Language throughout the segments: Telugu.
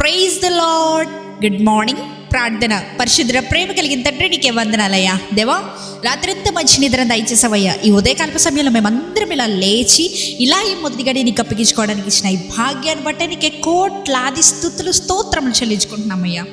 Praise the lord. Good morning. ప్రార్థన. పరిశుద్ధ ప్రేమ కలిగిన తండ్రి, నీకే వందనాలయ్యా. దేవా, రాత్రంతా మంచి నిద్ర దయచేసావయ్యా. ఈ ఉదయకాల సమయంలో మేమందరం ఇలా లేచి ఇలా ఈ మొదటి గడి నీకు అప్పగించుకోవడానికి ఇచ్చిన ఈ భాగ్యాన్ని బట్టి నీకే కోట్లాది స్తుతులు స్తోత్రములు చెల్లించుకుంటున్నామయ్యా.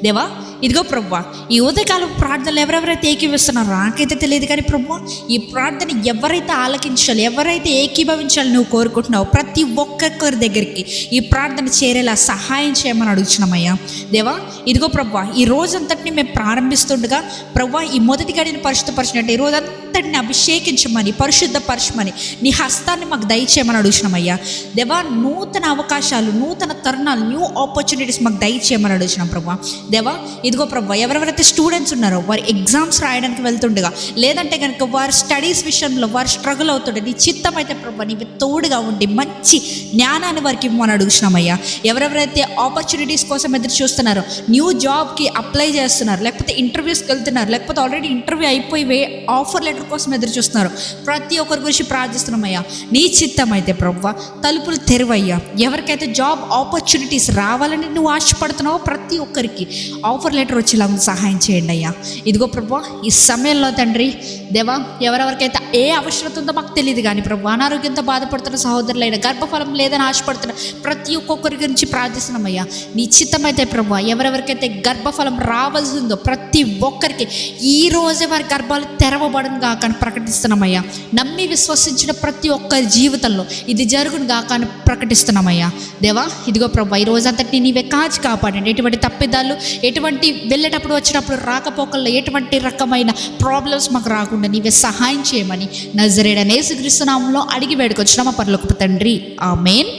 దేవా, ఇదిగో ప్రభువా, ఈ ఉదయకాలం ప్రార్థనలు ఎవరెవరైతే ఏకీవిస్తున్నారో నాకైతే తెలియదు, కానీ ప్రభువా, ఈ ప్రార్థన ఎవరైతే ఆలకించాలి, ఎవరైతే ఏకీభవించాలి నువ్వు కోరుకుంటున్నావు, ప్రతి ఒక్కొక్కరి దగ్గరికి ఈ ప్రార్థన చేరేలా సహాయం చేయమని అడుగుతున్నామయ్యా. దేవా, ఇదిగో ప్రభువా, ఈ రోజంతటిని మేము ప్రారంభిస్తుండగా ప్రభువా, ఈ మొదటి గడిని పరిశుద్ధపరిచినట్టు ఈ రోజంతటిని అభిషేకించమని, పరిశుద్ధపరచమని, నీ హస్తాన్ని మాకు దయచేయమని అడుగుతున్నామయ్యా. దేవా, నూతన అవకాశాలు, నూతన తరుణాలు, న్యూ ఆపర్చునిటీస్ మాకు దయచేయమని అడుగుతున్నాం ప్రభువా. దేవా, ఇదిగో ప్రభు, ఎవరెవరైతే స్టూడెంట్స్ ఉన్నారో వారు ఎగ్జామ్స్ రాయడానికి వెళ్తుండగా, లేదంటే కనుక వారి స్టడీస్ విషయంలో వారు స్ట్రగుల్ అవుతుండే, నీ చిత్తం అయితే ప్రభు నీవు తోడుగా ఉండి మంచి జ్ఞానాన్ని వారికి ఇవ్వమని అడుగుతున్నామయ్యా. ఎవరెవరైతే ఆపర్చునిటీస్ కోసం ఎదురు చూస్తున్నారో, న్యూ జాబ్కి అప్లై చేస్తున్నారు, లేకపోతే ఇంటర్వ్యూస్కి వెళ్తున్నారు, లేకపోతే ఆల్రెడీ ఇంటర్వ్యూ అయిపోయి ఆఫర్ లెటర్ కోసం ఎదురు చూస్తున్నారు, ప్రతి ఒక్కరి గురించి ప్రార్థిస్తున్నామయ్యా. నీ చిత్తం అయితే ప్రభు తలుపులు తెరువయ్యా. ఎవరికైతే జాబ్ ఆపర్చునిటీస్ రావాలని నువ్వు ఆశపడుతున్నావో ప్రతి ఒక్కరికి ఆఫర్ లెటర్ వచ్చేలా సహాయం చేయండి అయ్యా. ఇదిగో ప్రభు, ఈ సమయంలో తండ్రి దేవా, ఎవరెవరికైతే ఏ అవసరత ఉందో మాకు తెలియదు, కానీ ప్రభు అనారోగ్యంతో బాధపడుతున్న సహోదరులైన, గర్భఫలం లేదని ఆశపడుతున్న ప్రతి ఒక్కొక్కరి గురించి ప్రార్థిస్తున్నామయ్యా. నీ చిత్తమైతే ప్రభు, ఎవరెవరికైతే గర్భఫలం రావాల్సి ఉందో ప్రతి ఒక్కరికి ఈ రోజే వారి గర్భాలు తెరవబడును గాక అని ప్రకటిస్తున్నామయ్యా. నమ్మి విశ్వసించిన ప్రతి ఒక్కరి జీవితంలో ఇది జరుగును గాక అని ప్రకటిస్తున్నామయ్యా. దేవా, ఇదిగో ప్రభు, ఈ రోజంతటిని నీవే కాచి కాపాడండి. ఎటువంటి తప్పిదాలు, ఎటువంటి వెళ్ళేటప్పుడు వచ్చినప్పుడు రాకపోకల్లో ఎటువంటి రకమైన ప్రాబ్లమ్స్ మాకు రాకుండా నీవే సహాయం చేయమని నజరేయుడైన యేసుక్రీస్తు నామములో అడిగి వేడుకొచ్చున్నాము పరలోకపు తండ్రి. ఆమేన్.